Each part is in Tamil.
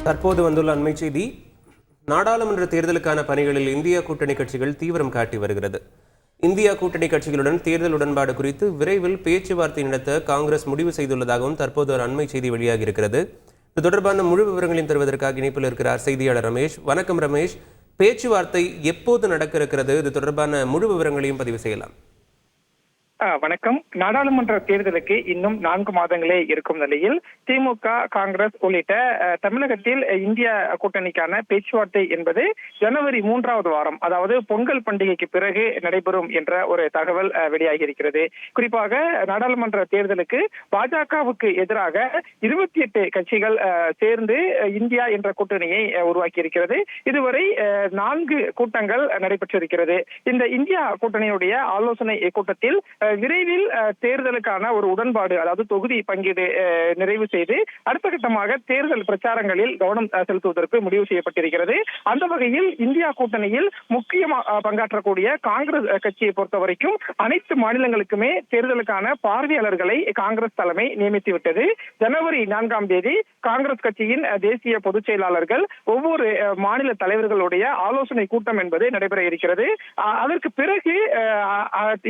தற்போது வந்துள்ள அண்மை செய்தி. நாடாளுமன்ற தேர்தலுக்கான பணிகளில் இந்திய கூட்டணி கட்சிகள் தீவிரம் காட்டி வருகிறது. இந்தியா கூட்டணி கட்சிகளுடன் தேர்தல் உடன்பாடு குறித்து விரைவில் பேச்சுவார்த்தை நடத்த காங்கிரஸ் முடிவு செய்துள்ளதாகவும் தற்போது ஒரு அண்மை செய்தி வெளியாகி இருக்கிறது. இது தொடர்பான முழு விவரங்களையும் தருவதற்காக இணைப்பில் இருக்கிறார் செய்தியாளர் ரமேஷ். வணக்கம் ரமேஷ். பேச்சுவார்த்தை எப்போது நடக்க இருக்கிறது? இது தொடர்பான முழு விவரங்களையும் பதிவு செய்யலாம். வணக்கம். நாடாளுமன்ற தேர்தலுக்கு இன்னும் 4 மாதங்களே இருக்கும் நிலையில் திமுக, காங்கிரஸ் உள்ளிட்ட தமிழகத்தில் இந்தியா கூட்டணிக்கான பேச்சுவார்த்தை என்பது ஜனவரி 3வது வாரம், அதாவது பொங்கல் பண்டிகைக்கு பிறகு நடைபெறும் என்ற ஒரு தகவல் வெளியாகி இருக்கிறது. குறிப்பாக நாடாளுமன்ற தேர்தலுக்கு பாஜகவுக்கு எதிராக 28 கட்சிகள் சேர்ந்து இந்தியா என்ற கூட்டணியை உருவாக்கி இருக்கிறது. இதுவரை 4 கூட்டங்கள் நடைபெற்றிருக்கிறது. இந்த இந்தியா கூட்டணியுடைய ஆலோசனை கூட்டத்தில் விரைவில் தேர்தலுக்கான ஒரு உடன்பாடு, அதாவது தொகுதி பங்கீடு நிறைவு செய்து அடுத்த கட்டமாக தேர்தல் பிரச்சாரங்களில் கவனம் செலுத்துவதற்கு முடிவு செய்யப்பட்டிருக்கிறது. அந்த வகையில் இந்தியா கூட்டணியில் முக்கிய பங்காற்றக்கூடிய காங்கிரஸ் கட்சியை பொறுத்த வரைக்கும் அனைத்து மாநிலங்களுக்குமே தேர்தலுக்கான பார்வையாளர்களை காங்கிரஸ் தலைமை நியமித்துவிட்டது. ஜனவரி 4ஆம் தேதி காங்கிரஸ் கட்சியின் தேசிய பொதுச் செயலாளர்கள் ஒவ்வொரு மாநில தலைவர்களுடைய ஆலோசனை கூட்டம் என்பது நடைபெற இருக்கிறது. அதற்கு பிறகு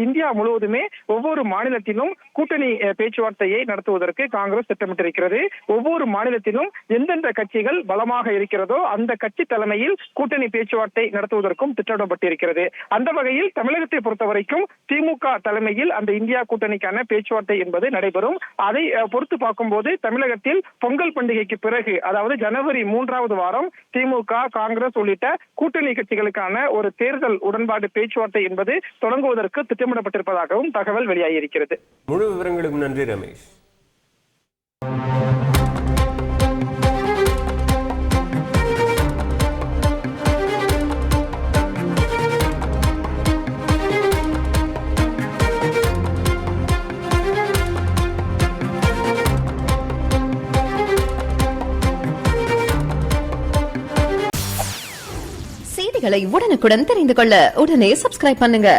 இந்தியா முழுவதுமே ஒவ்வொரு மாநிலத்திலும் கூட்டணி பேச்சுவார்த்தையை நடத்துவதற்கு காங்கிரஸ் திட்டமிட்டிருக்கிறது. ஒவ்வொரு மாநிலத்திலும் எந்தெந்த கட்சிகள் பலமாக இருக்கிறதோ அந்த கட்சி தலைமையில் கூட்டணி பேச்சுவார்த்தை நடத்துவதற்கும் திட்டமிடப்பட்டிருக்கிறது. அந்த வகையில் தமிழகத்தை பொறுத்தவரைக்கும் திமுக தலைமையில் அந்த இந்தியா கூட்டணிக்கான பேச்சுவார்த்தை என்பது நடைபெறும். அதை பொறுத்து பார்க்கும்போது தமிழகத்தில் பொங்கல் பண்டிகைக்கு பிறகு, அதாவது ஜனவரி 3வது வாரம் திமுக, காங்கிரஸ் உள்ளிட்ட கூட்டணி கட்சிகளுக்கான ஒரு தேர்தல் உடன்பாடு பேச்சுவார்த்தை என்பது தொடங்குவதற்கு திட்டமிடப்பட்டிருப்பதாகவும் தகவல் வெளியாகியிருக்கிறது. முழு விவரங்களுக்கு நன்றி ரமேஷ். செய்திகளை உடனுக்குடன் தெரிந்து கொள்ள உடனே சப்ஸ்கிரைப் பண்ணுங்க.